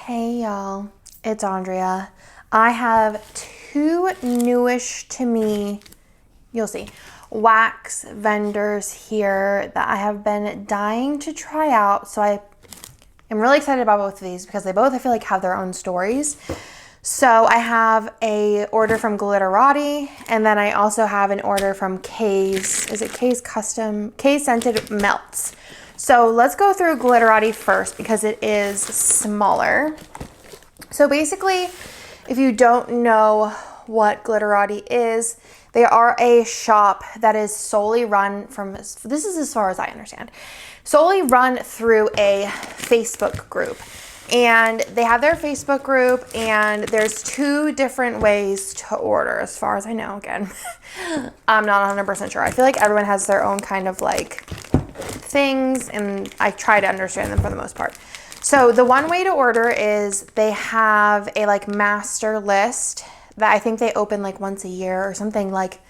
Hey y'all, it's Andrea. I have two newish to me, you'll see, wax vendors here that I have been dying to try out. So I am really excited about both of these because they both, I feel like, have their own stories. So I have a order from Glitterati, and then I also have an order from Kay's, is it Kay's Custom? Kay's Scented Melts. So let's go through Glitterati first because it is smaller. So basically, if you don't know what Glitterati is, they are a shop that is solely run from, this is as far as I understand, solely run through a Facebook group. And they have their Facebook group, and there's two different ways to order as far as I know. Again, I'm not 100% sure. I feel like everyone has their own kind of like things, and I try to understand them for the most part. So the one way to order is they have a like master list that I think they open like once a year or something, like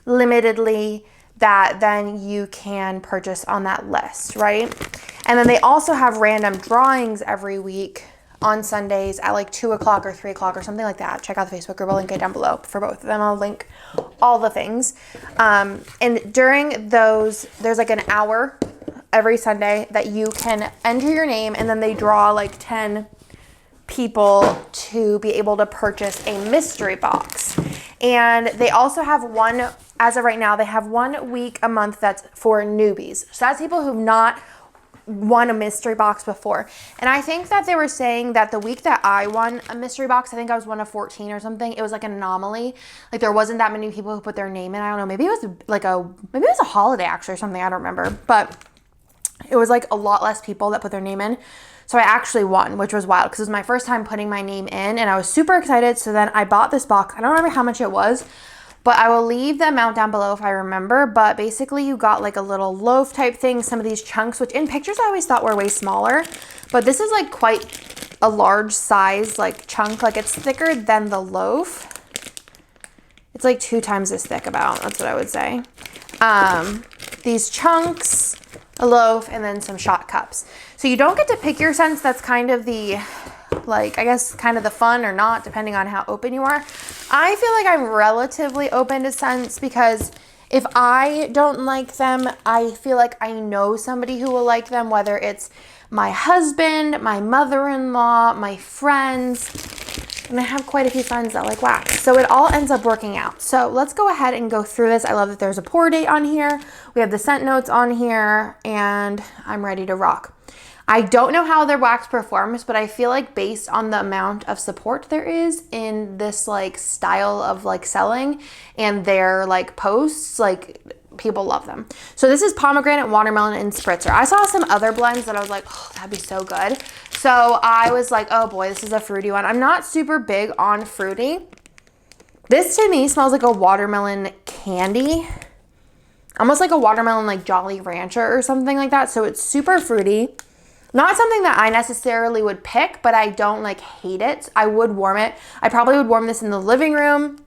limitedly, that then you can purchase on that list, right? And then they also have random drawings every week on Sundays at like 2 o'clock or 3 o'clock or something like that. Check out the Facebook group. I'll link it down below for both of them. I'll link all the things. And during those, there's like an hour every Sunday that you can enter your name, and then they draw like 10 people to be able to purchase a mystery box. And they also have one, as of right now, they have 1 week a month that's for newbies. So that's people who've not won a mystery box before. And I think that they were saying that the week that I won a mystery box, I think I was one of 14 or something. It was like an anomaly. Like there wasn't that many people who put their name in. I don't know. Maybe it was like maybe it was a holiday actually or something. I don't remember. But it was like a lot less people that put their name in. So I actually won, which was wild because it was my first time putting my name in, and I was super excited. So then I bought this box. I don't remember how much it was, but I will leave the amount down below if I remember. But basically you got like a little loaf type thing, some of these chunks, which in pictures I always thought were way smaller, but this is like quite a large size like chunk. Like it's thicker than the loaf. It's like 2 times as thick about, that's what I would say. These chunks, a loaf, and then some shot cups. So you don't get to pick your scents. That's kind of the, like, I guess kind of the fun or not, depending on how open you are. I feel like I'm relatively open to scents because if I don't like them, I feel like I know somebody who will like them, whether it's my husband, my mother-in-law, my friends, and I have quite a few friends that like wax. So it all ends up working out. So let's go ahead and go through this. I love that there's a pour date on here. We have the scent notes on here, and I'm ready to rock. I don't know how their wax performs, but I feel like based on the amount of support there is in this like style of like selling and their like posts, like people love them. So this is pomegranate, watermelon, and spritzer. I saw some other blends that I was like, oh, that'd be so good. So I was like, oh boy, this is a fruity one. I'm not super big on fruity. This to me smells like a watermelon candy, almost like a watermelon like Jolly Rancher or something like that. So it's super fruity. Not something that I necessarily would pick, but I don't like hate it. I would warm it. I probably would warm this in the living room.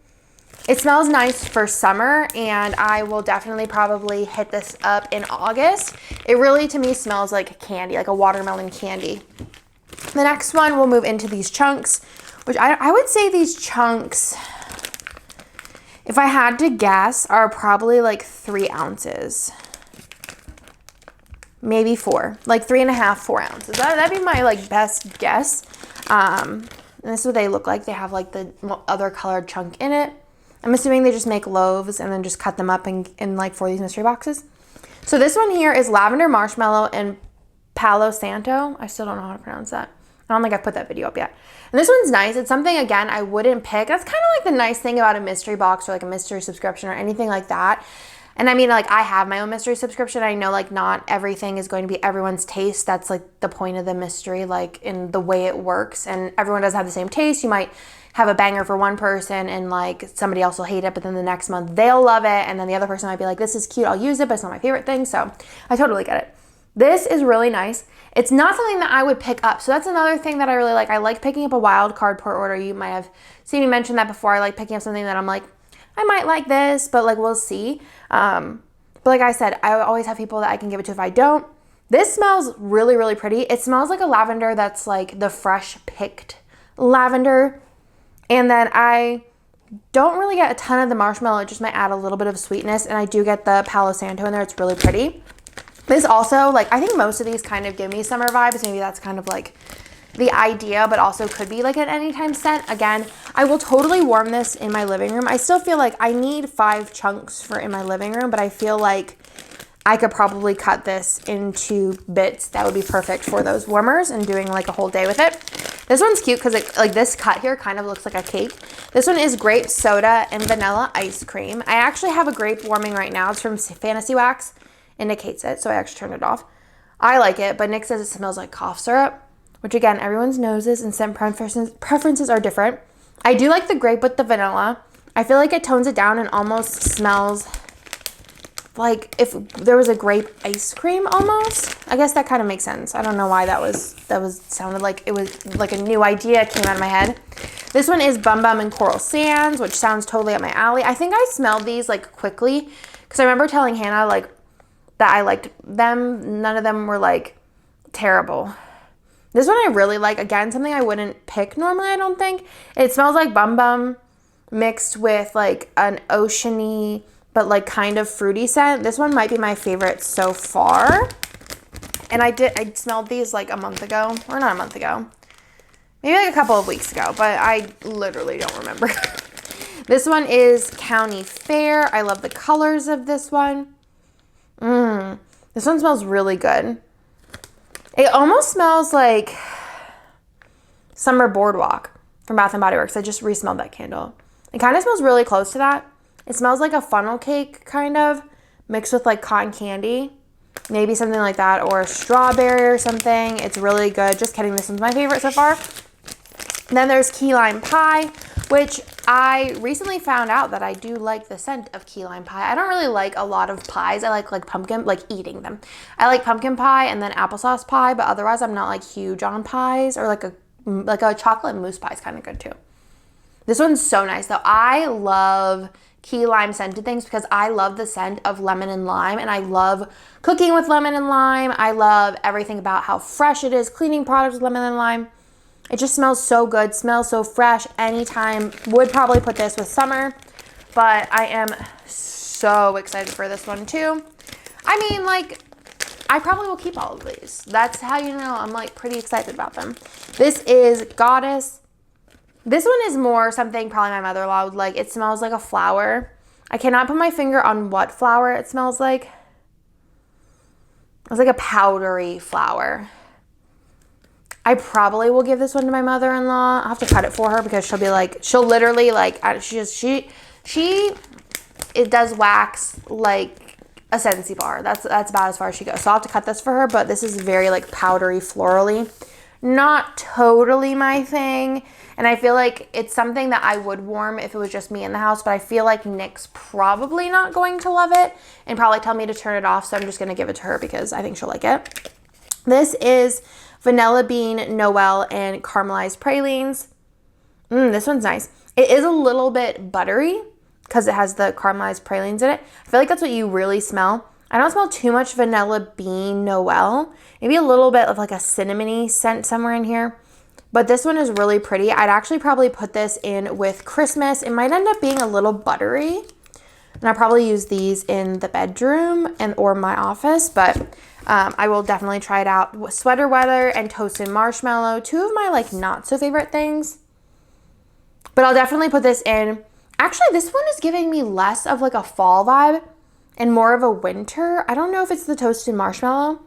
It smells nice for summer, and I will definitely probably hit this up in August. It really, to me, smells like candy, like a watermelon candy. The next one, we'll move into these chunks, which I would say these chunks, if I had to guess, are probably like 3 ounces. Maybe 4, like 3.5, 4 ounces. That'd be my like best guess. And this is what they look like. They have like the other colored chunk in it. I'm assuming they just make loaves and then just cut them up in like for these mystery boxes. So this one here is lavender, marshmallow, and palo santo. I still don't know how to pronounce that. I don't think I've put that video up yet. And this one's nice. It's something, again, I wouldn't pick. That's kind of like the nice thing about a mystery box or like a mystery subscription or anything like that. And I mean, like, I have my own mystery subscription. I know, like, not everything is going to be everyone's taste. That's, like, the point of the mystery, like, in the way it works. And everyone doesn't have the same taste. You might have a banger for one person and, like, somebody else will hate it. But then the next month, they'll love it. And then the other person might be like, this is cute. I'll use it, but it's not my favorite thing. So I totally get it. This is really nice. It's not something that I would pick up. So that's another thing that I really like. I like picking up a wild card per order. You might have seen me mention that before. I like picking up something that I'm like, I might like this, but like, we'll see. But like I said, I always have people that I can give it to if I don't. This smells really, really pretty. It smells like a lavender that's like the fresh picked lavender. And then I don't really get a ton of the marshmallow. It just might add a little bit of sweetness. And I do get the Palo Santo in there. It's really pretty. This also, like, I think most of these kind of give me summer vibes. Maybe that's kind of like the idea, but also could be like an anytime scent. Again, I will totally warm this in my living room. I still feel like I need 5 chunks for in my living room, but I feel like I could probably cut this into bits that would be perfect for those warmers and doing like a whole day with it. This one's cute because it, like this cut here kind of looks like a cake. This one is grape soda and vanilla ice cream. I actually have a grape warming right now. It's from Fantasy Wax. Indicates it, so I actually turned it off. I like it, but Nick says it smells like cough syrup, which again, everyone's noses and scent preferences are different. I do like the grape with the vanilla. I feel like it tones it down and almost smells like if there was a grape ice cream almost. I guess that kind of makes sense. I don't know why that sounded like it was like a new idea came out of my head. This one is Bum Bum and Coral Sands, which sounds totally up my alley. I think I smelled these like quickly because I remember telling Hannah like that I liked them. None of them were like terrible. This one I really like. Again, something I wouldn't pick normally, I don't think. It smells like Bum Bum mixed with like an oceany but like kind of fruity scent. This one might be my favorite so far. And I smelled these like a month ago, or not a month ago. Maybe like a couple of weeks ago, but I literally don't remember. This one is County Fair. I love the colors of this one. This one smells really good. It almost smells like Summer Boardwalk from Bath & Body Works. I just re-smelled that candle. It kind of smells really close to that. It smells like a funnel cake kind of mixed with like cotton candy. Maybe something like that, or a strawberry or something. It's really good. Just kidding. This one's my favorite so far. And then there's Key Lime Pie, which I recently found out that I do like the scent of key lime pie. I don't really like a lot of pies. I like pumpkin, like eating them. I like pumpkin pie and then applesauce pie, but otherwise I'm not like huge on pies, or like a chocolate mousse pie is kind of good too. This one's so nice though. I love key lime scented things because I love the scent of lemon and lime, and I love cooking with lemon and lime. I love everything about how fresh it is, cleaning products with lemon and lime. It just smells so good, smells so fresh anytime. Would probably put this with summer, but I am so excited for this one too. I mean, like, I probably will keep all of these. That's how you know I'm like pretty excited about them. This is Goddess. This one is more something probably my mother-in-law would like. It smells like a flower. I cannot put my finger on what flower it smells like. It's like a powdery flower. I probably will give this one to my mother-in-law. I'll have to cut it for her because she'll be like, she'll literally like, it does wax like a Scentsy bar. That's about as far as she goes. So I'll have to cut this for her, but this is very like powdery, florally. Not totally my thing. And I feel like it's something that I would warm if it was just me in the house, but I feel like Nick's probably not going to love it and probably tell me to turn it off. So I'm just going to give it to her because I think she'll like it. This is Vanilla Bean, Noel, and Caramelized Pralines. This one's nice. It is a little bit buttery because it has the caramelized pralines in it. I feel like that's what you really smell. I don't smell too much Vanilla Bean, Noel. Maybe a little bit of like a cinnamony scent somewhere in here. But this one is really pretty. I'd actually probably put this in with Christmas. It might end up being a little buttery. And I'll probably use these in the bedroom or my office. But I will definitely try it out. Sweater Weather and Toasted Marshmallow. Two of my like not so favorite things. But I'll definitely put this in. Actually, this one is giving me less of like a fall vibe and more of a winter. I don't know if it's the Toasted Marshmallow.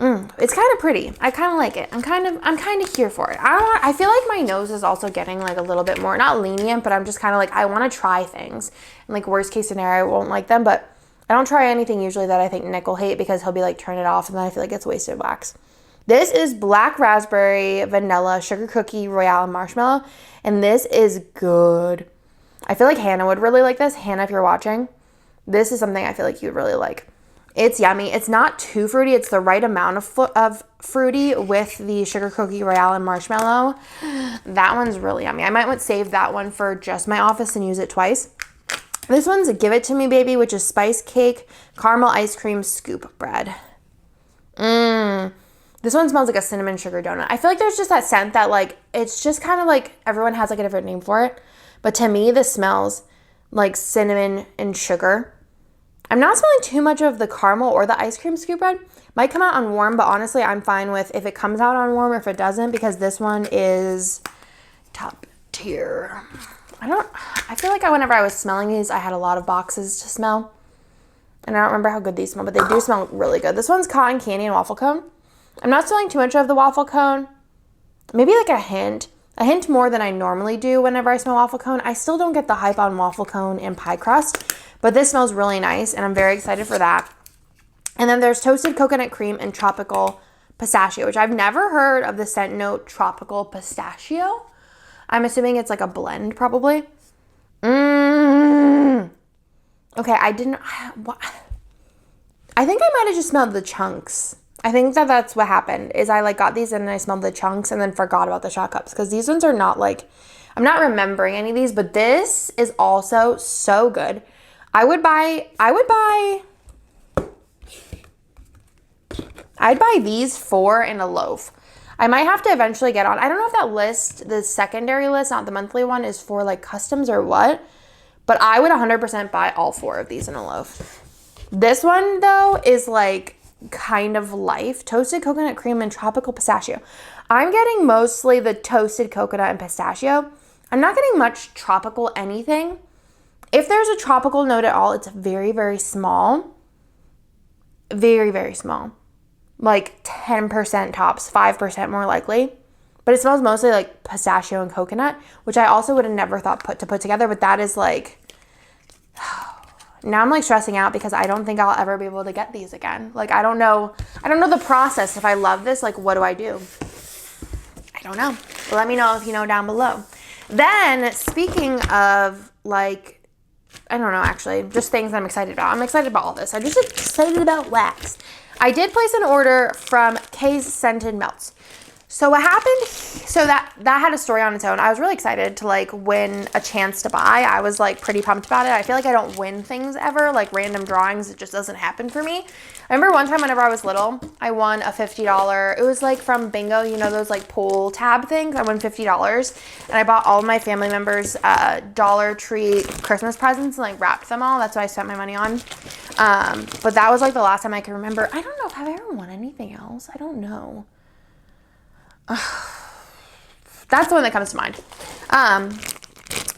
It's kind of pretty. I kind of like it. I'm kind of here for it. I feel like my nose is also getting like a little bit more, not lenient, but I'm just kind of like, I want to try things. And like worst case scenario, I won't like them, but I don't try anything usually that I think Nick will hate because he'll be like, turn it off, and then I feel like it's wasted wax. This is Black Raspberry, Vanilla, Sugar Cookie, Royale, and Marshmallow. And this is good. I feel like Hannah would really like this. Hannah, if you're watching, this is something I feel like you'd really like. It's yummy. It's not too fruity. It's the right amount of fruity with the Sugar Cookie, Royale, and Marshmallow. That one's really yummy. I might save that one for just my office and use it twice. This one's Give It To Me Baby, which is Spice Cake, Caramel Ice Cream Scoop Bread. This one smells like a cinnamon sugar donut. I feel like there's just that scent that like, it's just kind of like everyone has like a different name for it. But to me, this smells like cinnamon and sugar. I'm not smelling too much of the caramel or the ice cream scoop bread. Might come out on warm, but honestly, I'm fine with if it comes out on warm or if it doesn't, because this one is top tier. I feel like whenever I was smelling these, I had a lot of boxes to smell. And I don't remember how good these smell, but they do smell really good. This one's cotton candy and waffle cone. I'm not smelling too much of the waffle cone. Maybe like a hint more than I normally do whenever I smell waffle cone. I still don't get the hype on waffle cone and pie crust, but this smells really nice and I'm very excited for that. And then there's toasted coconut cream and tropical pistachio, which I've never heard of the scent note tropical pistachio. I'm assuming it's like a blend probably. Okay, I think I might have just smelled the chunks. I think that's what happened is I like got these and I smelled the chunks and then forgot about the shot cups because these ones are not like, I'm not remembering any of these, but this is also so good. I'd buy these 4 in a loaf. I might have to eventually get on. I don't know if that list, the secondary list, not the monthly one, is for like customs or what, but I would 100% buy all 4 of these in a loaf. This one though is like kind of life. Toasted coconut cream and tropical pistachio. I'm getting mostly the toasted coconut and pistachio. I'm not getting much tropical anything. If there's a tropical note at all, it's very, very small. Very, very small. Like 10% tops, 5% more likely. But it smells mostly like pistachio and coconut, which I also would have never thought to put together, but that is like, now I'm like stressing out because I don't think I'll ever be able to get these again. Like, I don't know the process. If I love this, like, what do I do? I don't know. But let me know if you know down below. Then, speaking of, like, I don't know, actually, just things I'm excited about. I'm excited about all this. I'm just excited about wax. I did place an order from Kay's Scented Melts. So what happened, so that had a story on its own. I was really excited to like win a chance to buy. I was like pretty pumped about it. I feel like I don't win things ever, like random drawings. It just doesn't happen for me. I remember one time whenever I was little, I won a $50. It was like from Bingo, you know, those like pull tab things. I won $50 and I bought all of my family members Dollar Tree Christmas presents and like wrapped them all. That's what I spent my money on. But that was like the last time I can remember. I don't know if I've ever won anything else. I don't know. That's the one that comes to mind.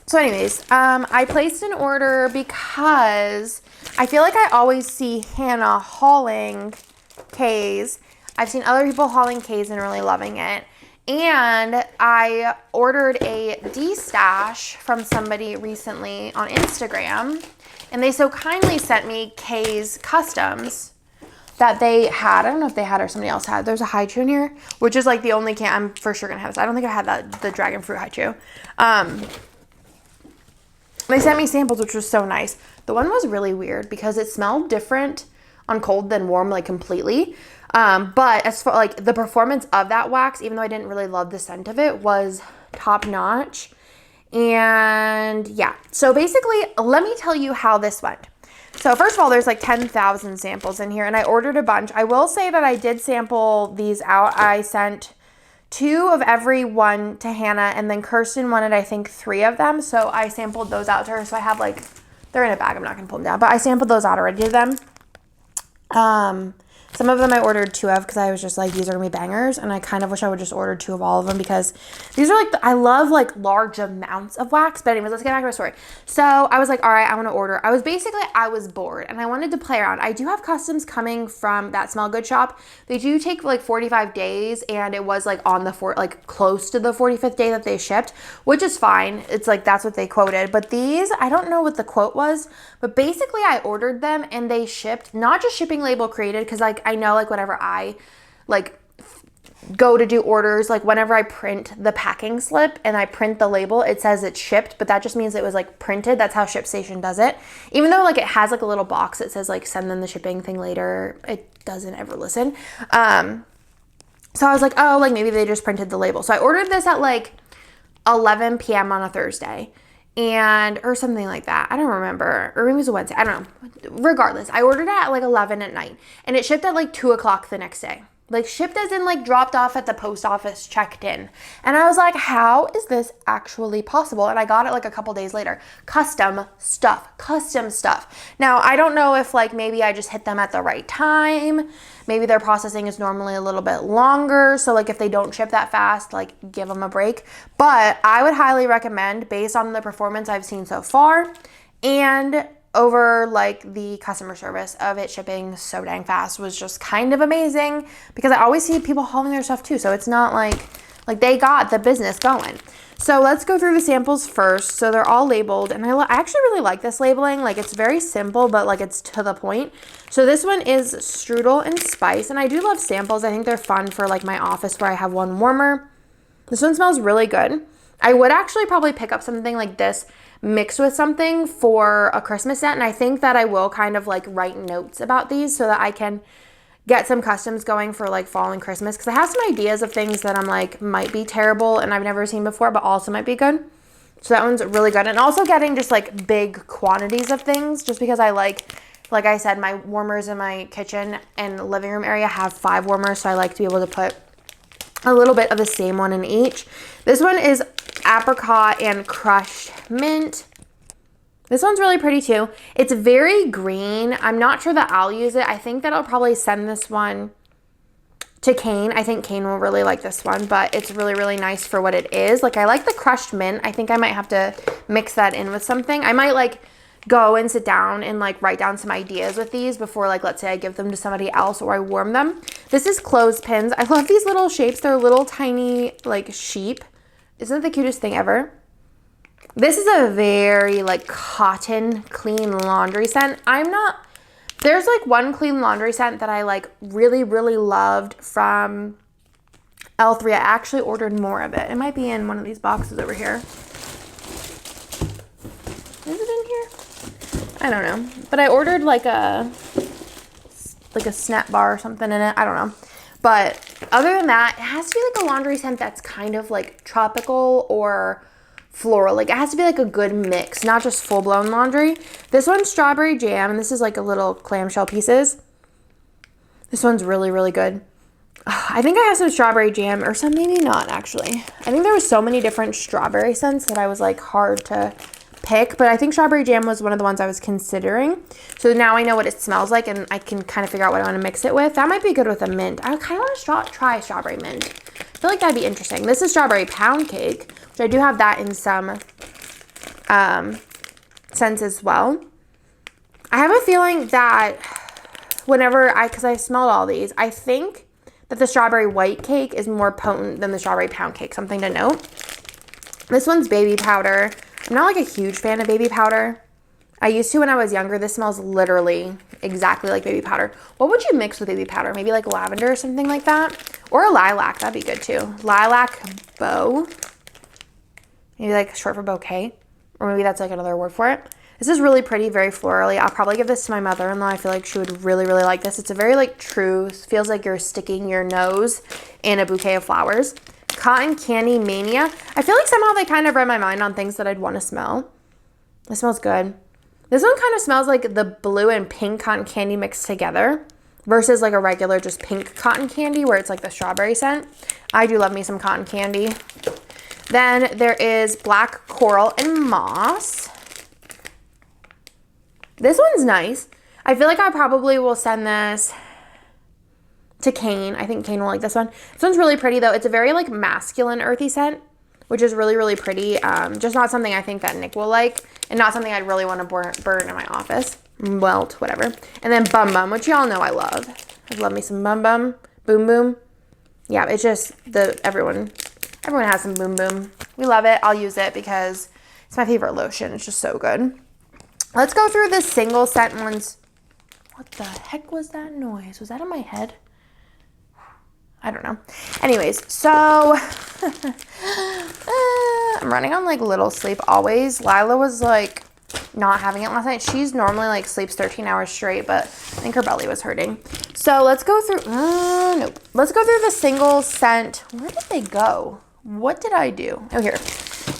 So anyways, I placed an order because I feel like I always see Hannah hauling K's. I've seen other people hauling K's and really loving it. And I ordered a D-stash from somebody recently on Instagram. And they so kindly sent me K's Customs that they had. I don't know if they had or somebody else had. There's a haichu in here, which is like the only can I'm for sure gonna have this. I don't think I had the dragon fruit haichu. They sent me samples, which was so nice. The one was really weird because it smelled different on cold than warm, like completely. But as far like the performance of that wax, even though I didn't really love the scent of it, was top notch. And yeah, so basically, let me tell you how this went. So first of all, there's like 10,000 samples in here and I ordered a bunch. I will say that I did sample these out. I sent 2 of every one to Hannah and then Kirsten wanted, I think, 3 of them. So I sampled those out to her. So I have like, they're in a bag. I'm not going to pull them down, but I sampled those out already to them. Some of them I ordered 2 of because I was just like, these are gonna be bangers. And I kind of wish I would just order 2 of all of them because these are like, I love like large amounts of wax. But anyways, let's get back to my story. So I was like, all right, I want to order. I was bored and I wanted to play around. I do have customs coming from that Smell Good shop. They do take like 45 days and it was like on the close to the 45th day that they shipped, which is fine. It's like, that's what they quoted. But these, I don't know what the quote was, but basically I ordered them and they shipped, not just shipping label created, because like I know like whenever I like go to do orders, like whenever I print the packing slip and I print the label, it says it's shipped, but that just means it was like printed. That's how ShipStation does it. Even though like it has like a little box that says like send them the shipping thing later, it doesn't ever listen. So I was like, oh, like maybe they just printed the label. So I ordered this at like 11 p.m. on a Thursday. and or something like that. I don't remember. Or maybe it was a Wednesday. I don't know. Regardless, I ordered it at like 11 at night and it shipped at like 2 o'clock the next day. Like shipped as in like dropped off at the post office, checked in. And I was like, how is this actually possible? And I got it like a couple days later. Custom stuff. Now, I don't know if like maybe I just hit them at the right time. Maybe their processing is normally a little bit longer. So like if they don't ship that fast, like give them a break. But I would highly recommend, based on the performance I've seen so far and over like the customer service of it shipping so dang fast, was just kind of amazing, because I always see people hauling their stuff too. So it's not like they got the business going. So let's go through the samples first. So they're all labeled, and I actually really like this labeling. Like it's very simple, but like it's to the point. So this one is strudel and spice, and I do love samples. I think they're fun for like my office where I have one warmer. This one smells really good. I would actually probably pick up something like this mixed with something for a Christmas scent, and I think that I will kind of like write notes about these so that I can get some customs going for like fall and Christmas, because I have some ideas of things that I'm like might be terrible and I've never seen before but also might be good. So that one's really good. And also getting just like big quantities of things, just because I like I said, my warmers in my kitchen and living room area have 5 warmers, so I like to be able to put a little bit of the same one in each. This one is apricot and crushed mint. This one's really pretty too. It's very green. I'm not sure that I'll use it. I think that I'll probably send this one to Kane. I think Kane will really like this one, but it's really, really nice for what it is. Like I like the crushed mint. I think I might have to mix that in with something. I might like go and sit down and like write down some ideas with these before, like, let's say I give them to somebody else or I warm them. This is clothespins. I love these little shapes. They're little tiny like sheep. Isn't it the cutest thing ever? This is a very like cotton clean laundry scent. There's like one clean laundry scent that I like really, really loved from L3. I actually ordered more of it. It might be in one of these boxes over here. Is it in here? I don't know. But I ordered like a snap bar or something in it. I don't know. But other than that, it has to be like a laundry scent that's kind of like tropical or floral. Like it has to be like a good mix, not just full-blown laundry. This one's strawberry jam, and this is like a little clamshell pieces. This one's really, really good. I think I have some strawberry jam, or some maybe not actually. I think there was so many different strawberry scents that I was like hard to pick, but I think strawberry jam was one of the ones I was considering. So now I know what it smells like, and I can kind of figure out what I want to mix it with. That might be good with a mint. I kind of want to try strawberry mint. I feel like that'd be interesting. This is strawberry pound cake, which I do have that in some scents as well. I have a feeling that because I smelled all these, I think that the strawberry white cake is more potent than the strawberry pound cake. Something to note. This one's baby powder. I'm not like a huge fan of baby powder. I used to when I was younger. This smells literally exactly like baby powder. What would you mix with baby powder? Maybe like lavender or something like that? Or a lilac. That'd be good too. Lilac bow. Maybe like short for bouquet. Or maybe that's like another word for it. This is really pretty, very florally. I'll probably give this to my mother-in-law. I feel like she would really, really like this. It's a very like true, feels like you're sticking your nose in a bouquet of flowers. Cotton Candy Mania. I feel like somehow they kind of read my mind on things that I'd want to smell. It smells good. This one kind of smells like the blue and pink cotton candy mixed together versus like a regular just pink cotton candy where it's like the strawberry scent. I do love me some cotton candy. Then there is black coral and moss. This one's nice. I feel like I probably will send this to Kane. I think Kane will like this one. This one's really pretty though. It's a very like masculine earthy scent, which is really, really pretty. Just not something I think that Nick will like, and not something I'd really want to burn in my office. Welt, whatever. And then Bum Bum, which y'all know I love. I love me some Bum Bum. Boom Boom. Yeah, it's just everyone has some Boom Boom. We love it. I'll use it because it's my favorite lotion. It's just so good. Let's go through the single scent ones. What the heck was that noise? Was that in my head? I don't know. Anyways, so I'm running on like little sleep always. Lila was like not having it last night. She's normally like sleeps 13 hours straight, but I think her belly was hurting. So let's go through, nope. Let's go through the single scent. Where did they go? What did I do? Oh, here.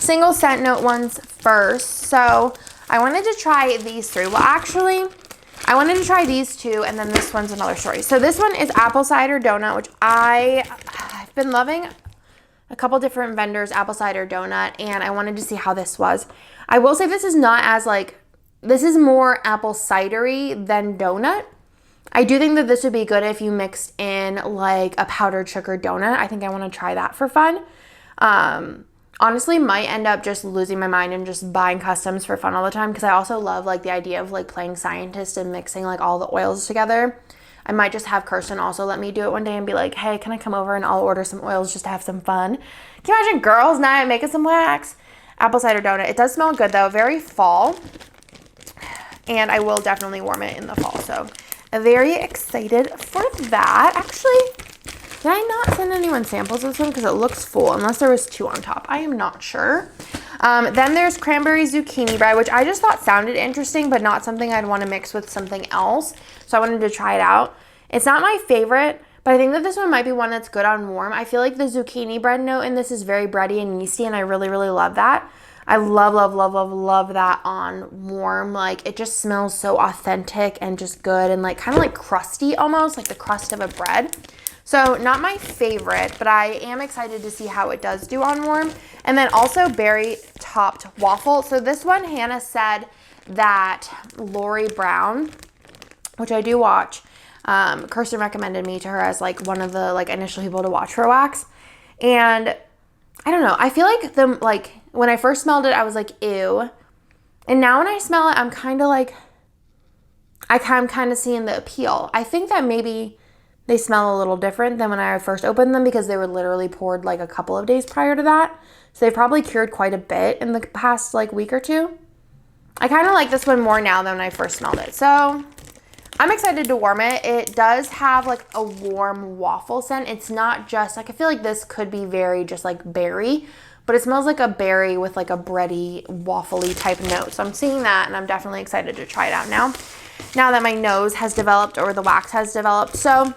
single scent note ones first. So I wanted to try these three. Well, actually, I wanted to try these two, and then this one's another story. So this one is apple cider donut, which I've been loving a couple different vendors, apple cider donut, and I wanted to see how this was. I will say this is not as like, this is more apple cidery than donut. I do think that this would be good if you mixed in like a powdered sugar donut. I think I want to try that for fun. Honestly, might end up just losing my mind and just buying customs for fun all the time, because I also love like the idea of like playing scientist and mixing like all the oils together. I might just have Kirsten also let me do it one day and be like, hey, can I come over and I'll order some oils just to have some fun. Can you imagine girls' night making some wax? Apple cider donut. It does smell good though, very fall, and I will definitely warm it in the fall. So I'm very excited for that. Actually, did I not send anyone samples of this one? Because it looks full, unless there was 2 on top. I am not sure. Then there's cranberry zucchini bread, which I just thought sounded interesting, but not something I'd want to mix with something else. So I wanted to try it out. It's not my favorite, but I think that this one might be one that's good on warm. I feel like the zucchini bread note in this is very bready and yeasty, and I really, really love that. I love, love, love, love, love that on warm. Like, it just smells so authentic and just good and like kind of like crusty almost, like the crust of a bread. So not my favorite, but I am excited to see how it does do on warm. And then also berry topped waffle. So this one, Hannah said that Lori Brown, which I do watch, Kirsten recommended me to her as like one of the like initial people to watch for wax. And I don't know, I feel like when I first smelled it, I was like, ew. And now when I smell it, I'm kind of like, I'm kind of seeing the appeal. I think that maybe they smell a little different than when I first opened them, because they were literally poured like a couple of days prior to that. So they've probably cured quite a bit in the past like week or two. I kind of like this one more now than when I first smelled it. So I'm excited to warm it. It does have like a warm waffle scent. It's not just like, I feel like this could be very just like berry, but it smells like a berry with like a bready, waffly type note. So I'm seeing that, and I'm definitely excited to try it out now that my nose has developed, or the wax has developed. So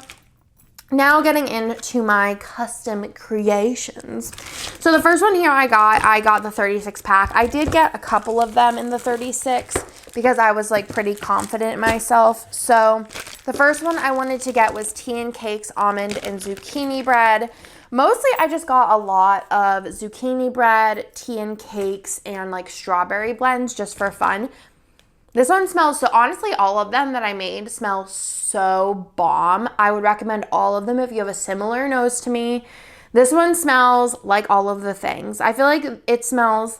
now getting into my custom creations. So the first one here I got the 36 pack. I did get a couple of them in the 36 because I was like pretty confident in myself. So the first one I wanted to get was tea and cakes, almond and zucchini bread. Mostly I just got a lot of zucchini bread, tea and cakes, and like strawberry blends just for fun. This one smells, so honestly, all of them that I made smell so bomb. I would recommend all of them if you have a similar nose to me. This one smells like all of the things. I feel like it smells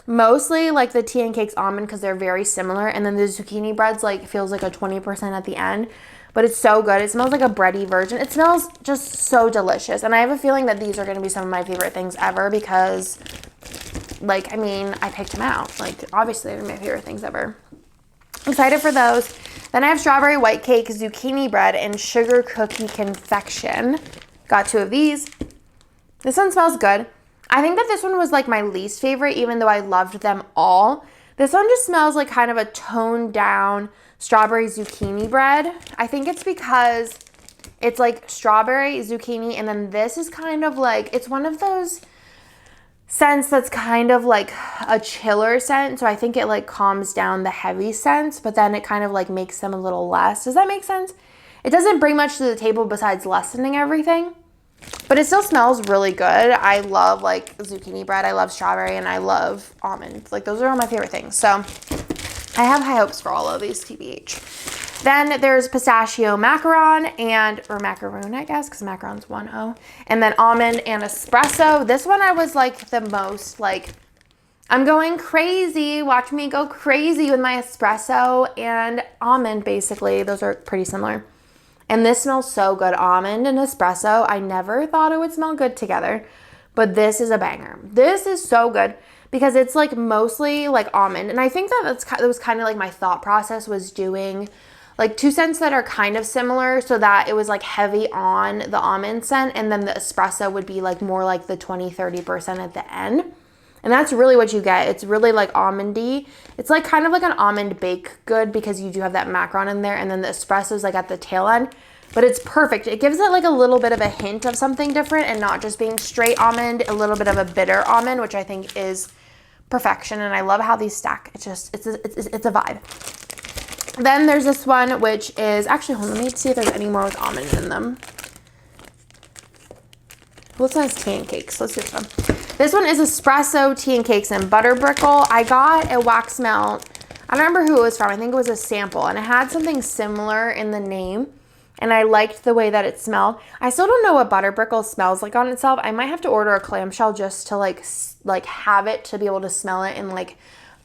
mostly like the tea and cakes almond because they're very similar. And then the zucchini bread's like, feels like a 20% at the end. But it's so good. It smells like a bready version. It smells just so delicious. And I have a feeling that these are going to be some of my favorite things ever because, like, I mean, I picked them out. Like, obviously, they're my favorite things ever. Excited for those. Then I have strawberry white cake, zucchini bread, and sugar cookie confection. Got 2 of these. This one smells good. I think that this one was like my least favorite, even though I loved them all. This one just smells like kind of a toned down strawberry zucchini bread. I think it's because it's like strawberry, zucchini, and then this is kind of like, it's one of those scents that's kind of like a chiller scent. So I think it like calms down the heavy scents, but then it kind of like makes them a little less. Does that make sense? It doesn't bring much to the table besides lessening everything, but it still smells really good. I love like zucchini bread. I love strawberry, and I love almond. Like, those are all my favorite things. So I have high hopes for all of these, TBH. Then there's pistachio macaron or macaroon, I guess, because macaron's 1-0. And then almond and espresso. This one I was like the most like, I'm going crazy. Watch me go crazy with my espresso and almond, basically. Those are pretty similar. And this smells so good. Almond and espresso. I never thought it would smell good together, but this is a banger. This is so good because it's like mostly like almond. And I think that was kind of like my thought process, was doing like 2 scents that are kind of similar so that it was like heavy on the almond scent, and then the espresso would be like more like the 20-30% at the end. And that's really what you get. It's really like almondy. It's like kind of like an almond baked good because you do have that macaron in there, and then the espresso is like at the tail end. But it's perfect. It gives it like a little bit of a hint of something different and not just being straight almond, a little bit of a bitter almond, which I think is perfection, and I love how these stack. It's just, it's a vibe. Then there's this one, which is, actually, hold on, let me see if there's any more with almond in them. What's nice tea and cakes? Let's do this one. This one is espresso tea and cakes and butter brickle. I got a wax melt. I don't remember who it was from. I think it was a sample, and it had something similar in the name, and I liked the way that it smelled. I still don't know what butter brickle smells like on itself. I might have to order a clamshell just to like have it to be able to smell it and like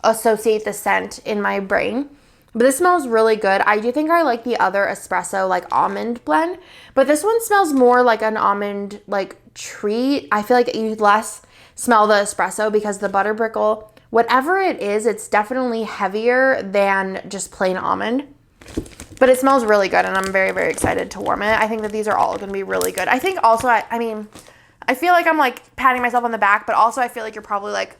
associate the scent in my brain. But this smells really good. I do think I like the other espresso like almond blend, but this one smells more like an almond like treat. I feel like you less smell the espresso because the butter brickle, whatever it is, it's definitely heavier than just plain almond. But it smells really good, and I'm very, very excited to warm it. I think that these are all going to be really good. I think also, I mean, I feel like I'm like patting myself on the back, but also I feel like you're probably like,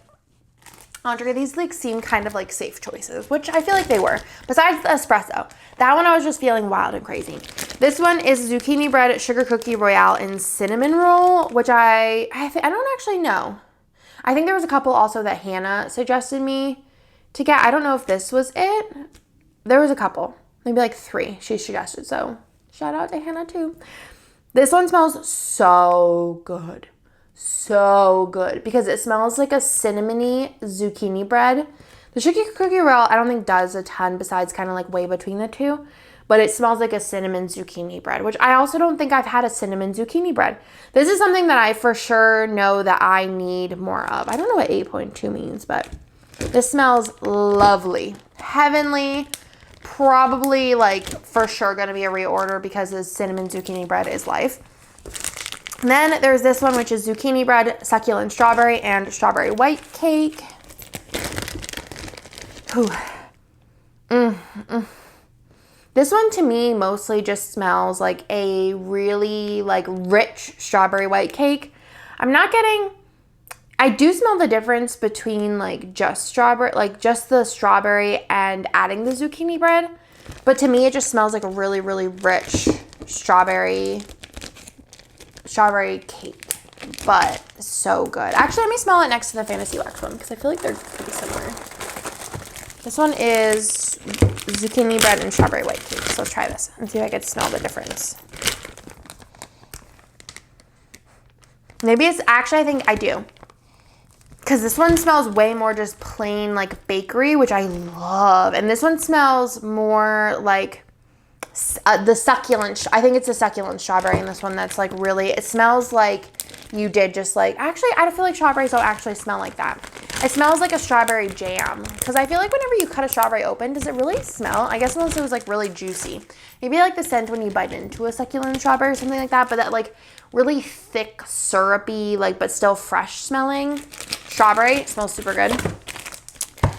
Andrea, these like seem kind of like safe choices, which I feel like they were. Besides the espresso, that one I was just feeling wild and crazy. This one is zucchini bread, sugar cookie royale, and cinnamon roll, which I don't actually know. I think there was a couple also that Hannah suggested me to get. I don't know if this was it. There was a couple, maybe like 3 she suggested. So shout out to Hannah too. This one smells so good. So good because it smells like a cinnamony zucchini bread. The sugar cookie roll I don't think does a ton besides kind of like way between the two, but it smells like a cinnamon zucchini bread, which I also don't think I've had a cinnamon zucchini bread. This is something that I for sure know that I need more of. I don't know what 8.2 means, but this smells lovely, heavenly. Probably like for sure gonna be a reorder because the cinnamon zucchini bread is life. And then there's this one, which is zucchini bread, succulent strawberry, and strawberry white cake. This one to me mostly just smells like a really like rich strawberry white cake. I do smell the difference between like just strawberry, like just the strawberry and adding the zucchini bread. But to me, it just smells like a really, really rich strawberry cake, but so good. Actually, let me smell it next to the Fantasy Wax one because I feel like they're pretty similar. This one is zucchini bread and strawberry white cake. So let's try this and see if I can smell the difference. Maybe it's actually, I think I do. Because this one smells way more just plain like bakery, which I love. And this one smells more like the succulent, I think it's a succulent strawberry in this one that's like really, it smells like you did just like, actually I feel like strawberries don't actually smell like that. It smells like a strawberry jam because I feel like whenever you cut a strawberry open, does it really smell? I guess unless it was like really juicy. Maybe like the scent when you bite into a succulent strawberry or something like that, but that like really thick, syrupy, like but still fresh smelling strawberry. It smells super good.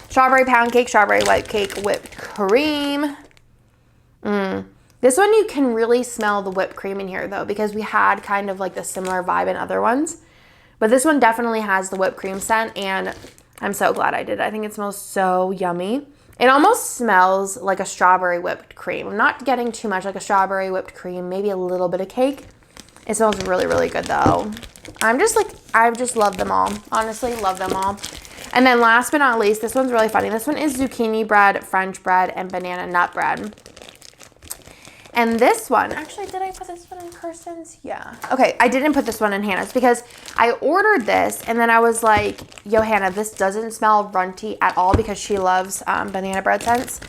Strawberry pound cake, strawberry white cake, whipped cream. This one you can really smell the whipped cream in here though, because we had kind of like the similar vibe in other ones. But this one definitely has the whipped cream scent, and I'm so glad I did. I think it smells so yummy. It almost smells like a strawberry whipped cream. I'm not getting too much like a strawberry whipped cream, maybe a little bit of cake. It smells really, really good though. I just love them all. Honestly, love them all. And then last but not least, this one's really funny. This one is zucchini bread, French bread, and banana nut bread. And this one, actually, did I put this one in Kirsten's? Yeah. Okay, I didn't put this one in Hannah's because I ordered this and then I was like, yo, Hannah, this doesn't smell runty at all because she loves banana bread scents.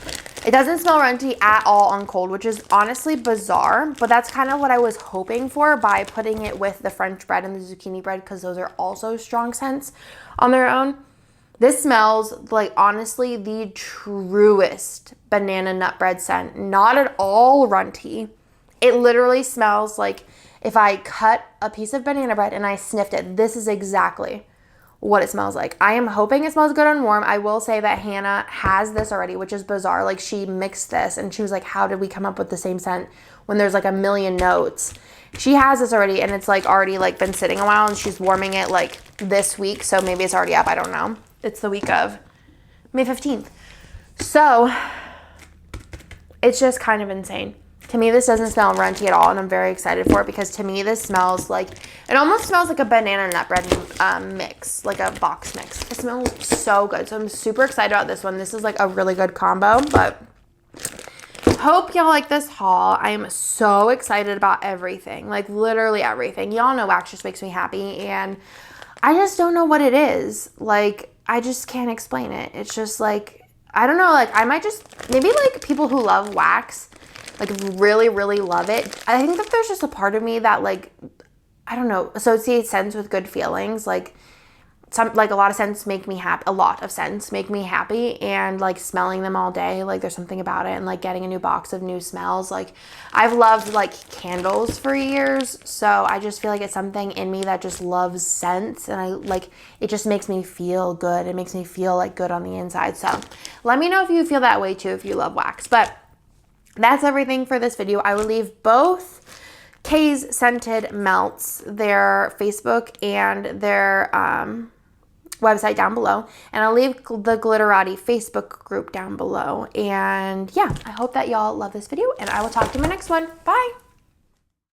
It doesn't smell runty at all on cold, which is honestly bizarre, but that's kind of what I was hoping for by putting it with the French bread and the zucchini bread because those are also strong scents on their own. This smells like, honestly, the truest banana nut bread scent. Not at all runty. It literally smells like if I cut a piece of banana bread and I sniffed it. This is exactly what it smells like. I am hoping it smells good on warm. I will say that Hannah has this already, which is bizarre. Like, she mixed this and she was like, how did we come up with the same scent when there's like a million notes? She has this already and it's like already like been sitting a while and she's warming it like this week. So maybe it's already up. I don't know. It's the week of May 15th. So it's just kind of insane To me, this doesn't smell runty at all, and I'm very excited for it because to me, this smells like, it almost smells like a banana nut bread mix, like a box mix. It smells so good, so I'm super excited about this one. This is like a really good combo, but hope y'all like this haul. I am so excited about everything, like literally everything. Y'all know wax just makes me happy, and I just don't know what it is. Like, I just can't explain it. It's just like, I don't know, like I might just, maybe like people who love wax, like really, really love it. I think that there's just a part of me that like, I don't know, associates scents with good feelings. Like a lot of scents make me happy. A lot of scents make me happy, and like smelling them all day, like there's something about it, and like getting a new box of new smells. Like I've loved like candles for years, so I just feel like it's something in me that just loves scents, and I like, it just makes me feel good. It makes me feel like good on the inside. So let me know if you feel that way too, if you love wax. But that's everything for this video. I will leave both Kay's Scented Melts, their Facebook and their website down below, and I'll leave the Glitterati Facebook group down below. And yeah, I hope that y'all love this video, and I will talk to you in my next one. Bye.